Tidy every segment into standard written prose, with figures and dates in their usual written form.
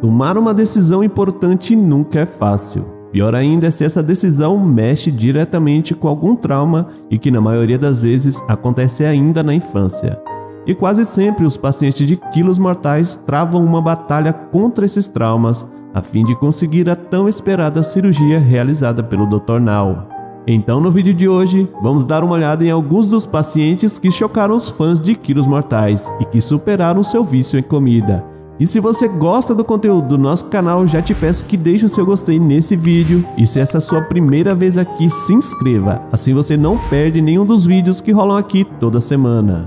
Tomar uma decisão importante nunca é fácil. Pior ainda é se essa decisão mexe diretamente com algum trauma e que na maioria das vezes acontece ainda na infância. E quase sempre os pacientes de quilos mortais travam uma batalha contra esses traumas a fim de conseguir a tão esperada cirurgia realizada pelo Dr. Now. Então no vídeo de hoje vamos dar uma olhada em alguns dos pacientes que chocaram os fãs de quilos mortais e que superaram seu vício em comida. E se você gosta do conteúdo do nosso canal, já te peço que deixe o seu gostei nesse vídeo. E se essa é a sua primeira vez aqui, se inscreva. Assim você não perde nenhum dos vídeos que rolam aqui toda semana.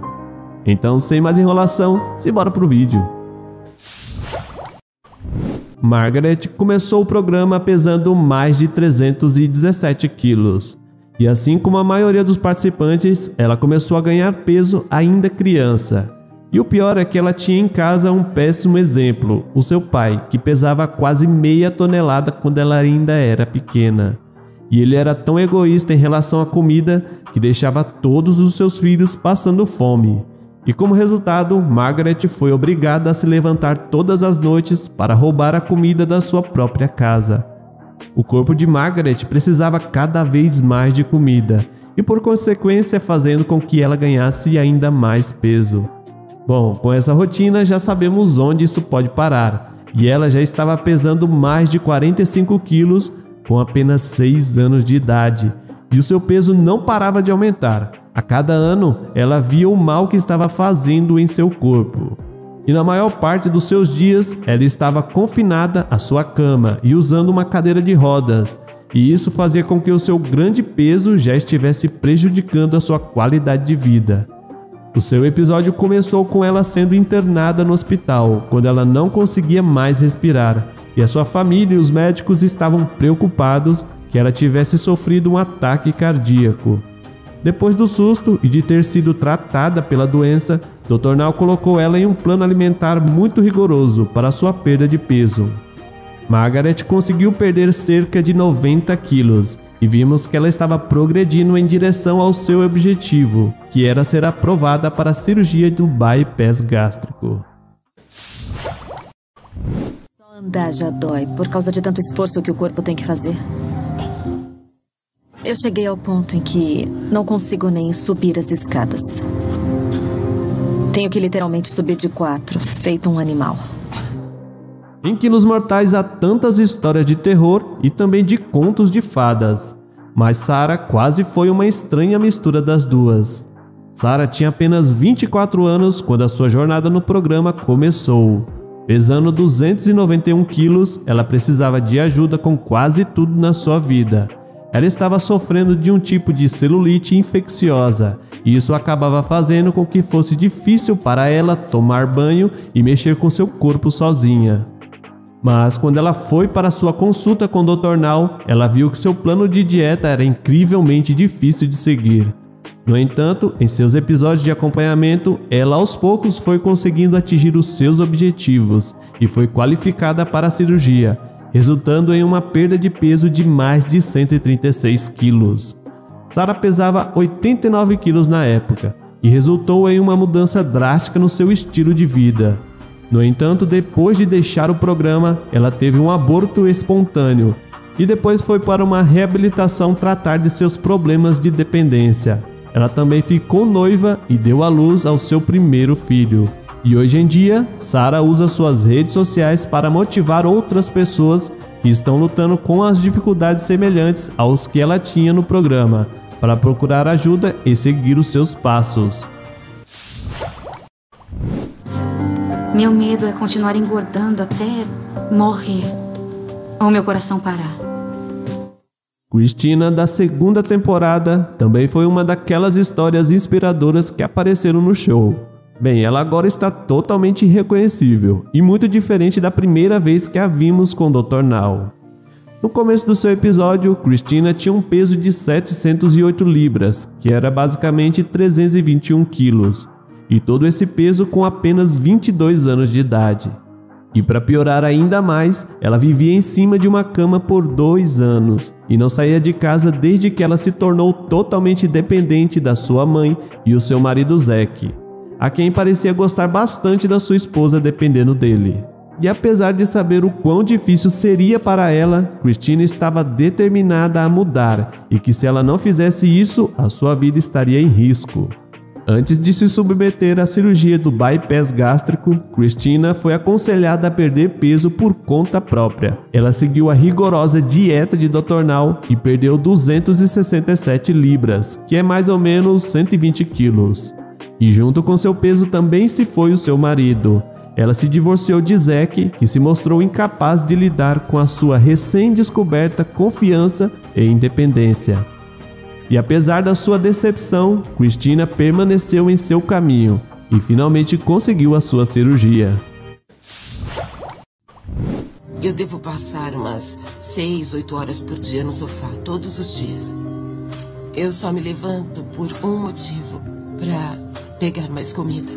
Então, sem mais enrolação, simbora pro vídeo. Margaret começou o programa pesando mais de 317 quilos. E assim como a maioria dos participantes, ela começou a ganhar peso ainda criança. E o pior é que ela tinha em casa um péssimo exemplo, o seu pai, que pesava quase meia tonelada quando ela ainda era pequena. E ele era tão egoísta em relação à comida que deixava todos os seus filhos passando fome. E como resultado, Margaret foi obrigada a se levantar todas as noites para roubar a comida da sua própria casa. O corpo de Margaret precisava cada vez mais de comida e por consequência fazendo com que ela ganhasse ainda mais peso. Bom, com essa rotina já sabemos onde isso pode parar, e ela já estava pesando mais de 45 quilos com apenas 6 anos de idade, e o seu peso não parava de aumentar. A cada ano, ela via o mal que estava fazendo em seu corpo. E na maior parte dos seus dias, ela estava confinada à sua cama e usando uma cadeira de rodas, e isso fazia com que o seu grande peso já estivesse prejudicando a sua qualidade de vida. O seu episódio começou com ela sendo internada no hospital, quando ela não conseguia mais respirar, e a sua família e os médicos estavam preocupados que ela tivesse sofrido um ataque cardíaco. Depois do susto e de ter sido tratada pela doença, Dr. Now colocou ela em um plano alimentar muito rigoroso para sua perda de peso. Margaret conseguiu perder cerca de 90 quilos, e vimos que ela estava progredindo em direção ao seu objetivo, que era ser aprovada para a cirurgia do bypass gástrico. Só andar já dói, por causa de tanto esforço que o corpo tem que fazer. Eu cheguei ao ponto em que não consigo nem subir as escadas. Tenho que literalmente subir de 4, feito um animal. Em Quilos Mortais há tantas histórias de terror e também de contos de fadas, mas Sarah quase foi uma estranha mistura das duas. Sarah tinha apenas 24 anos quando a sua jornada no programa começou. Pesando 291 quilos, ela precisava de ajuda com quase tudo na sua vida. Ela estava sofrendo de um tipo de celulite infecciosa, e isso acabava fazendo com que fosse difícil para ela tomar banho e mexer com seu corpo sozinha. Mas quando ela foi para sua consulta com o Dr. Now, ela viu que seu plano de dieta era incrivelmente difícil de seguir. No entanto, em seus episódios de acompanhamento, ela aos poucos foi conseguindo atingir os seus objetivos e foi qualificada para a cirurgia, resultando em uma perda de peso de mais de 136 quilos. Sarah pesava 89 quilos na época e resultou em uma mudança drástica no seu estilo de vida. No entanto, depois de deixar o programa, ela teve um aborto espontâneo e depois foi para uma reabilitação tratar de seus problemas de dependência. Ela também ficou noiva e deu à luz ao seu primeiro filho. E hoje em dia, Sarah usa suas redes sociais para motivar outras pessoas que estão lutando com as dificuldades semelhantes aos que ela tinha no programa, para procurar ajuda e seguir os seus passos. Meu medo é continuar engordando até morrer, ou meu coração parar. Christina, da segunda temporada, também foi uma daquelas histórias inspiradoras que apareceram no show. Bem, ela agora está totalmente irreconhecível e muito diferente da primeira vez que a vimos com o Dr. Now. No começo do seu episódio, Christina tinha um peso de 708 libras, que era basicamente 321 quilos. E todo esse peso com apenas 22 anos de idade. E para piorar ainda mais, ela vivia em cima de uma cama por 2 anos e não saía de casa desde que ela se tornou totalmente dependente da sua mãe e o seu marido Zack, a quem parecia gostar bastante da sua esposa dependendo dele. E apesar de saber o quão difícil seria para ela, Christina estava determinada a mudar e que se ela não fizesse isso, a sua vida estaria em risco. Antes de se submeter à cirurgia do bypass gástrico, Christina foi aconselhada a perder peso por conta própria. Ela seguiu a rigorosa dieta de Dr. Now e perdeu 267 libras, que é mais ou menos 120 quilos. E junto com seu peso também se foi o seu marido. Ela se divorciou de Zack, que se mostrou incapaz de lidar com a sua recém-descoberta confiança e independência. E apesar da sua decepção, Christina permaneceu em seu caminho e finalmente conseguiu a sua cirurgia. Eu devo passar umas 6, 8 horas por dia no sofá, todos os dias. Eu só me levanto por um motivo, para pegar mais comida.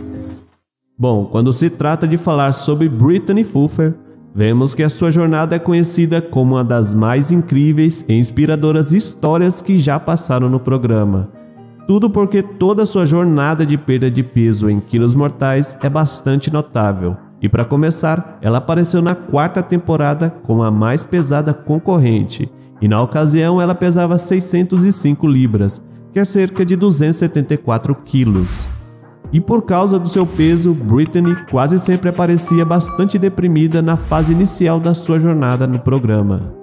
Bom, quando se trata de falar sobre Brittany Pfuffer, vemos que a sua jornada é conhecida como uma das mais incríveis e inspiradoras histórias que já passaram no programa. Tudo porque toda a sua jornada de perda de peso em quilos mortais é bastante notável. E para começar, ela apareceu na 4ª temporada como a mais pesada concorrente. E na ocasião ela pesava 605 libras, que é cerca de 274 quilos. E por causa do seu peso, Brittany quase sempre aparecia bastante deprimida na fase inicial da sua jornada no programa.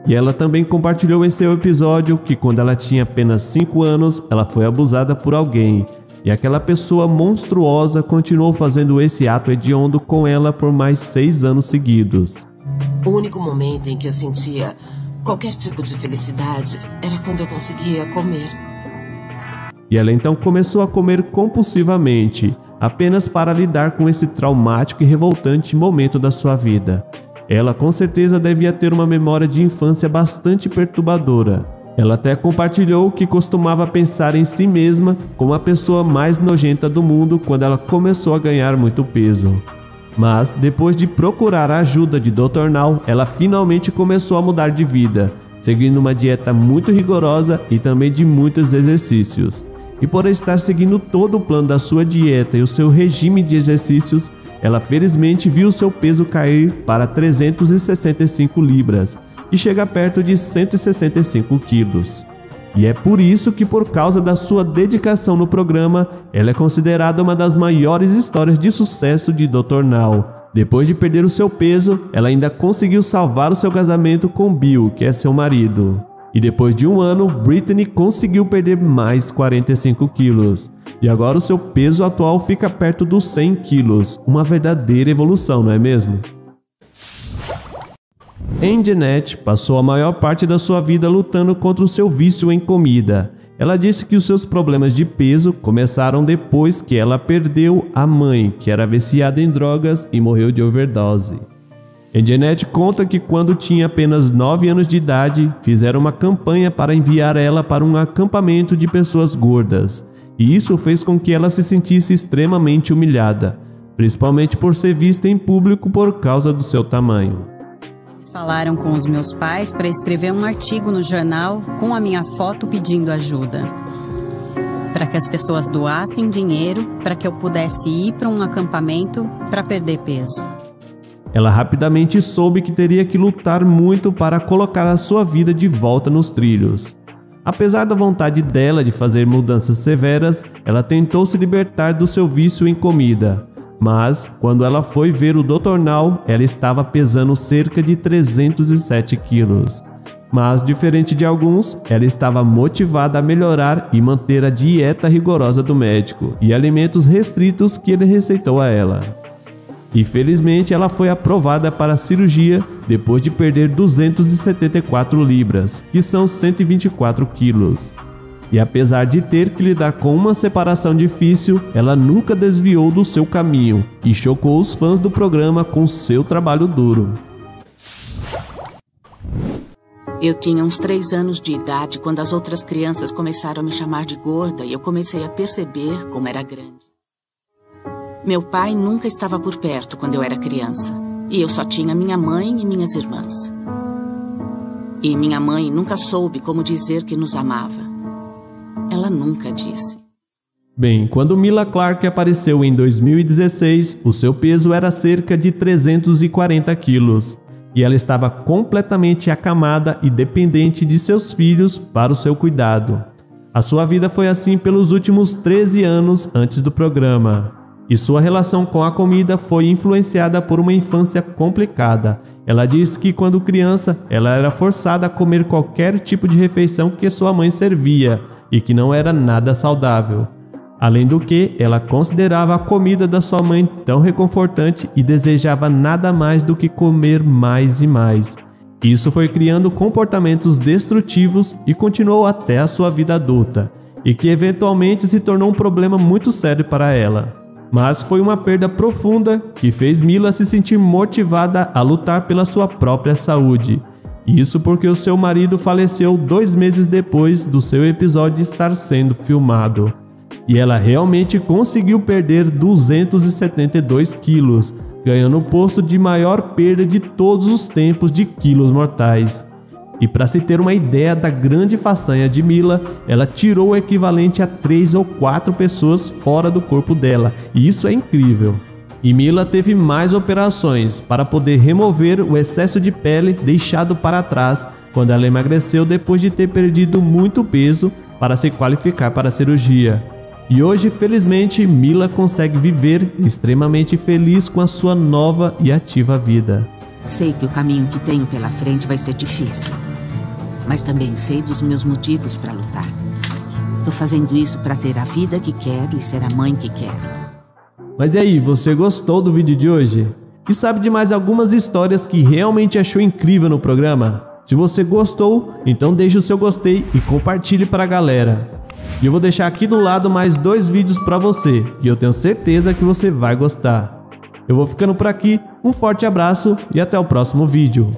E ela também compartilhou em seu episódio que quando ela tinha apenas 5 anos, ela foi abusada por alguém. E aquela pessoa monstruosa continuou fazendo esse ato hediondo com ela por mais 6 anos seguidos. O único momento em que eu sentia qualquer tipo de felicidade era quando eu conseguia comer. E ela então começou a comer compulsivamente, apenas para lidar com esse traumático e revoltante momento da sua vida. Ela com certeza devia ter uma memória de infância bastante perturbadora. Ela até compartilhou que costumava pensar em si mesma como a pessoa mais nojenta do mundo quando ela começou a ganhar muito peso. Mas depois de procurar a ajuda de Dr. Now, ela finalmente começou a mudar de vida, seguindo uma dieta muito rigorosa e também de muitos exercícios. E por estar seguindo todo o plano da sua dieta e o seu regime de exercícios, ela felizmente viu seu peso cair para 365 libras e chega perto de 165 quilos. E é por isso que, por causa da sua dedicação no programa, ela é considerada uma das maiores histórias de sucesso de Dr. Now. Depois de perder o seu peso, ela ainda conseguiu salvar o seu casamento com Bill, que é seu marido. E depois de 1 ano, Brittany conseguiu perder mais 45 quilos. E agora o seu peso atual fica perto dos 100 quilos. Uma verdadeira evolução, não é mesmo? Anjanette passou a maior parte da sua vida lutando contra o seu vício em comida. Ela disse que os seus problemas de peso começaram depois que ela perdeu a mãe, que era viciada em drogas e morreu de overdose. Anjanette conta que quando tinha apenas 9 anos de idade, fizeram uma campanha para enviar ela para um acampamento de pessoas gordas. E isso fez com que ela se sentisse extremamente humilhada, principalmente por ser vista em público por causa do seu tamanho. Eles falaram com os meus pais para escrever um artigo no jornal com a minha foto pedindo ajuda. Para que as pessoas doassem dinheiro para que eu pudesse ir para um acampamento para perder peso. Ela rapidamente soube que teria que lutar muito para colocar a sua vida de volta nos trilhos. Apesar da vontade dela de fazer mudanças severas, ela tentou se libertar do seu vício em comida. Mas, quando ela foi ver o Dr. Now, ela estava pesando cerca de 307 quilos. Mas, diferente de alguns, ela estava motivada a melhorar e manter a dieta rigorosa do médico e alimentos restritos que ele receitou a ela. E felizmente ela foi aprovada para a cirurgia depois de perder 274 libras, que são 124 quilos. E apesar de ter que lidar com uma separação difícil, ela nunca desviou do seu caminho e chocou os fãs do programa com seu trabalho duro. Eu tinha uns 3 anos de idade quando as outras crianças começaram a me chamar de gorda e eu comecei a perceber como era grande. Meu pai nunca estava por perto quando eu era criança. E eu só tinha minha mãe e minhas irmãs. E minha mãe nunca soube como dizer que nos amava. Ela nunca disse. Bem, quando Mila Clarke apareceu em 2016, o seu peso era cerca de 340 quilos e ela estava completamente acamada e dependente de seus filhos para o seu cuidado. A sua vida foi assim pelos últimos 13 anos antes do programa, e sua relação com a comida foi influenciada por uma infância complicada. Ela diz que quando criança, ela era forçada a comer qualquer tipo de refeição que sua mãe servia e que não era nada saudável. Além do que, ela considerava a comida da sua mãe tão reconfortante e desejava nada mais do que comer mais e mais. Isso foi criando comportamentos destrutivos e continuou até a sua vida adulta, e que eventualmente se tornou um problema muito sério para ela. Mas foi uma perda profunda que fez Mila se sentir motivada a lutar pela sua própria saúde. Isso porque o seu marido faleceu 2 meses depois do seu episódio estar sendo filmado. E ela realmente conseguiu perder 272 quilos, ganhando o posto de maior perda de todos os tempos de quilos mortais. E para se ter uma ideia da grande façanha de Mila, ela tirou o equivalente a 3 ou 4 pessoas fora do corpo dela, e isso é incrível. E Mila teve mais operações para poder remover o excesso de pele deixado para trás quando ela emagreceu depois de ter perdido muito peso para se qualificar para a cirurgia. E hoje, felizmente, Mila consegue viver extremamente feliz com a sua nova e ativa vida. Sei que o caminho que tenho pela frente vai ser difícil, mas também sei dos meus motivos para lutar. Tô fazendo isso para ter a vida que quero e ser a mãe que quero. Mas e aí, você gostou do vídeo de hoje? E sabe de mais algumas histórias que realmente achou incrível no programa? Se você gostou, então deixe o seu gostei e compartilhe para a galera. E eu vou deixar aqui do lado mais 2 vídeos para você, e eu tenho certeza que você vai gostar. Eu vou ficando por aqui, um forte abraço e até o próximo vídeo.